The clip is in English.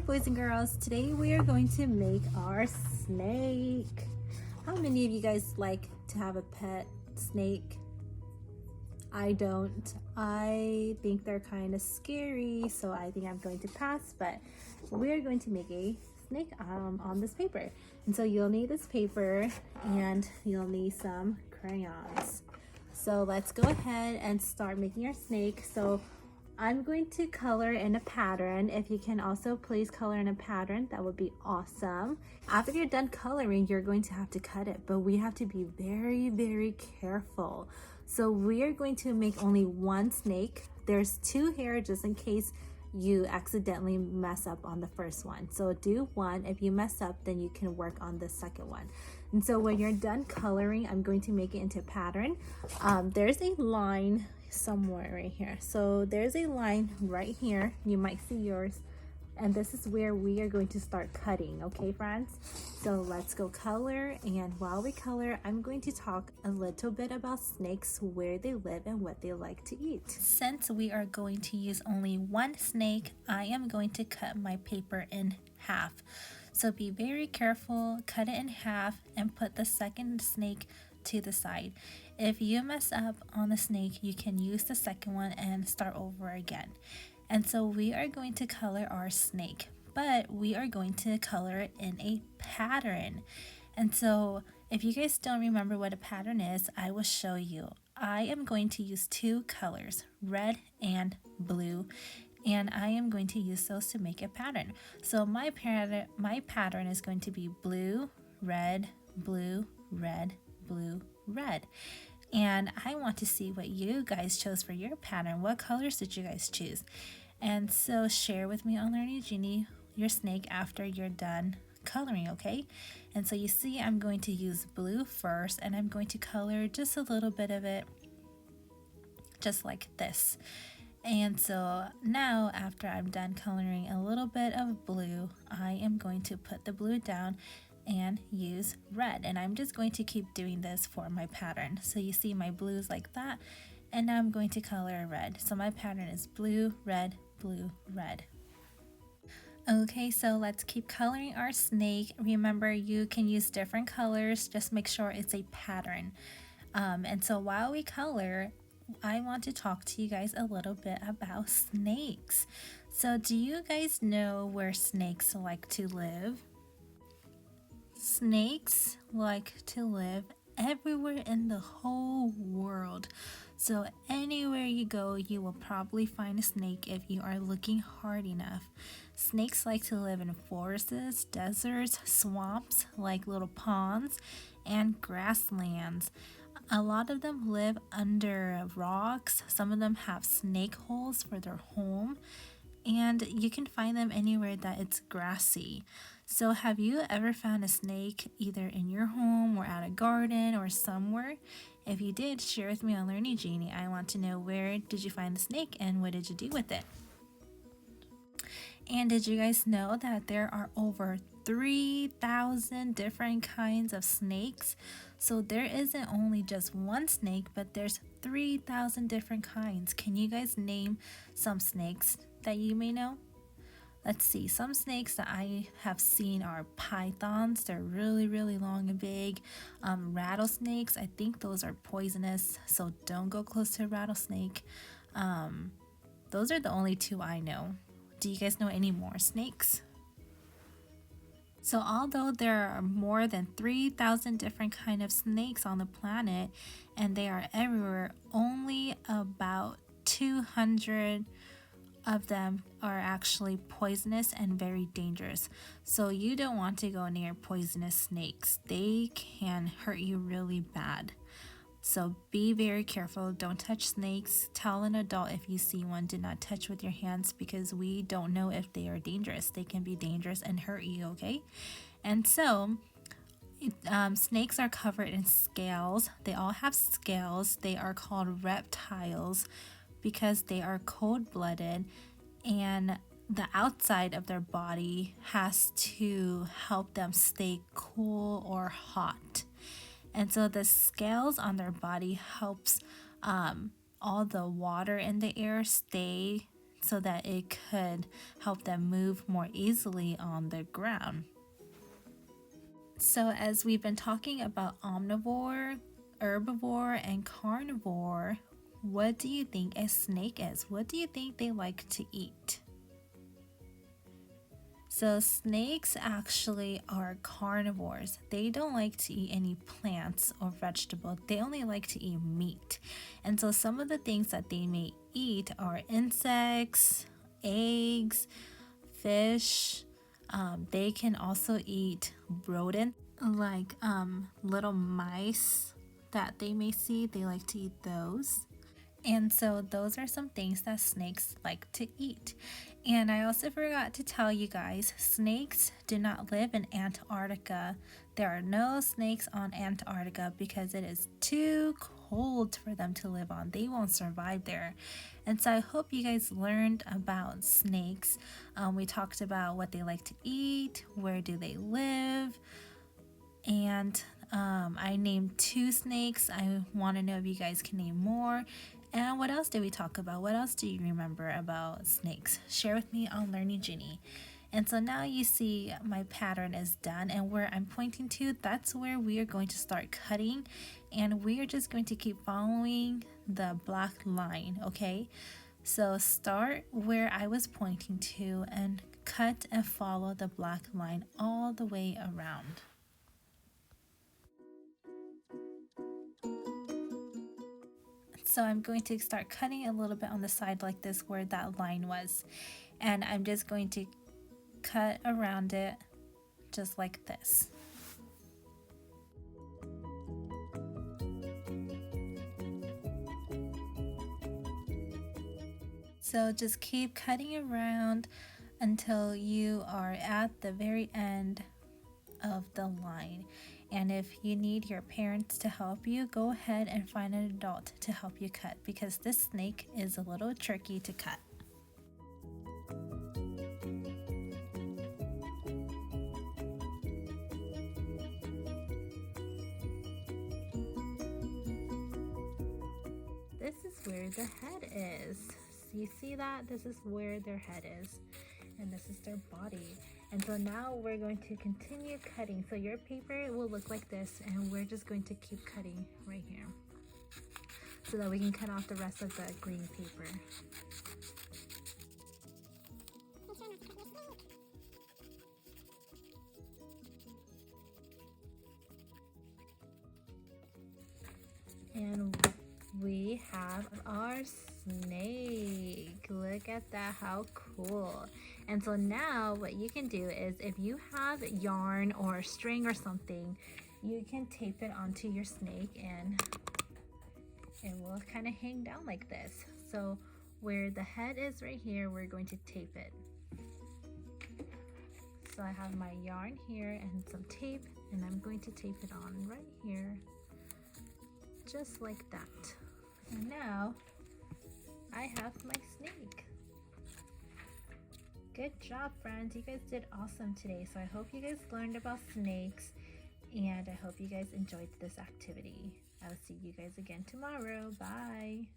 boys and girls. Today we are going to make our snake. How many of you guys like to have a pet snake? I don't. I think they're kind of scary, so I think I'm going to pass, but we're going to make a snake on this paper. And so you'll need this paper and you'll need some crayons. So let's go ahead and start making our snake. So I'm going to color in a pattern. If you can also please color in a pattern, that would be awesome. After you're done coloring, you're going to have to cut it, but we have to be very, very careful. So we are going to make only one snake. There's two here just in case you accidentally mess up on the first one. So do one. If you mess up, then you can work on the second one. And so when you're done coloring, I'm going to make it into a pattern. There's a line somewhere right here. So there's a line right here. You might see yours. And this is where we are going to start cutting, okay friends? So let's go color, and while we color, I'm going to talk a little bit about snakes, where they live and what they like to eat. Since we are going to use only one snake, I am going to cut my paper in half. So be very careful, cut it in half and put the second snake to the side. If you mess up on the snake, you can use the second one and start over again. And so we are going to color our snake, but we are going to color it in a pattern. And so if you guys don't remember what a pattern is, I will show you. I am going to use two colors, red and blue, and I am going to use those to make a pattern. So my pattern is going to be blue, red, blue, red, blue, red. And I want to see what you guys chose for your pattern. What colors did you guys choose? And so share with me on Learning Genie your snake after you're done coloring, okay? And so you see I'm going to use blue first, and I'm going to color just a little bit of it, just like this. And so now after I'm done coloring a little bit of blue, I am going to put the blue down and use red, and I'm just going to keep doing this for my pattern. So you see my blues like that, and now I'm going to color red. So my pattern is blue, red, blue, red. Okay, so let's keep coloring our snake. Remember, you can use different colors, just make sure it's a pattern. And so while we color, I want to talk to you guys a little bit about snakes. So do you guys know where snakes like to live? Snakes like to live everywhere in the whole world. So anywhere you go, you will probably find a snake if you are looking hard enough. Snakes like to live in forests, deserts, swamps, like little ponds, and grasslands. A lot of them live under rocks. Some of them have snake holes for their home, and you can find them anywhere that it's grassy. So have you ever found a snake either in your home or at a garden or somewhere? If you did, share with me on Learning Genie. I want to know, where did you find the snake and what did you do with it? And did you guys know that there are over 3,000 different kinds of snakes? So there isn't only just one snake, but there's 3,000 different kinds. Can you guys name some snakes that you may know? Let's see, some snakes that I have seen are pythons. They're really, really long and big. Rattlesnakes, I think those are poisonous, so don't go close to a rattlesnake. Those are the only two I know. Do you guys know any more snakes? So although there are more than 3,000 different kinds of snakes on the planet, and they are everywhere, only about 200 of them are actually poisonous and very dangerous. So you don't want to go near poisonous snakes. They can hurt you really bad. So be very careful. Don't touch snakes. Tell an adult if you see one. Do not touch with your hands, because we don't know if they are dangerous. They can be dangerous and hurt you, okay? And so snakes are covered in scales. They all have scales. They are called reptiles because they are cold-blooded, and the outside of their body has to help them stay cool or hot. And so the scales on their body helps all the water in the air stay so that it could help them move more easily on the ground. So as we've been talking about omnivore, herbivore, and carnivore, what do you think a snake is? What do you think they like to eat? So snakes actually are carnivores. They don't like to eat any plants or vegetables. They only like to eat meat. And so some of the things that they may eat are insects, eggs, fish. They can also eat rodents like little mice that they may see. They like to eat those. And so those are some things that snakes like to eat. And I also forgot to tell you guys, snakes do not live in Antarctica. There are no snakes on Antarctica because it is too cold for them to live on. They won't survive there. And so I hope you guys learned about snakes. We talked about what they like to eat, where do they live, and I named 2 snakes. I want to know if you guys can name more. And what else did we talk about? What else do you remember about snakes? Share with me on Learning Genie. And so now you see my pattern is done, and where I'm pointing to, that's where we are going to start cutting, and we are just going to keep following the black line, okay? So start where I was pointing to and cut and follow the black line all the way around. So I'm going to start cutting a little bit on the side like this where that line was, and I'm just going to cut around it just like this. So just keep cutting around until you are at the very end of the line. And if you need your parents to help you, go ahead and find an adult to help you cut, because this snake is a little tricky to cut. This is where the head is. You see that? This is where their head is, and this is their body. And so now we're going to continue cutting. So your paper will look like this, and we're just going to keep cutting right here so that we can cut off the rest of the green paper. And we have our snake. Look at that, how cool. And so now what you can do is, if you have yarn or string or something, you can tape it onto your snake and it will kind of hang down like this. So where the head is right here, we're going to tape it. So I have my yarn here and some tape, and I'm going to tape it on right here, just like that. And now I have my snake. Good job, friends. You guys did awesome today. So I hope you guys learned about snakes, and I hope you guys enjoyed this activity. I'll see you guys again tomorrow. Bye.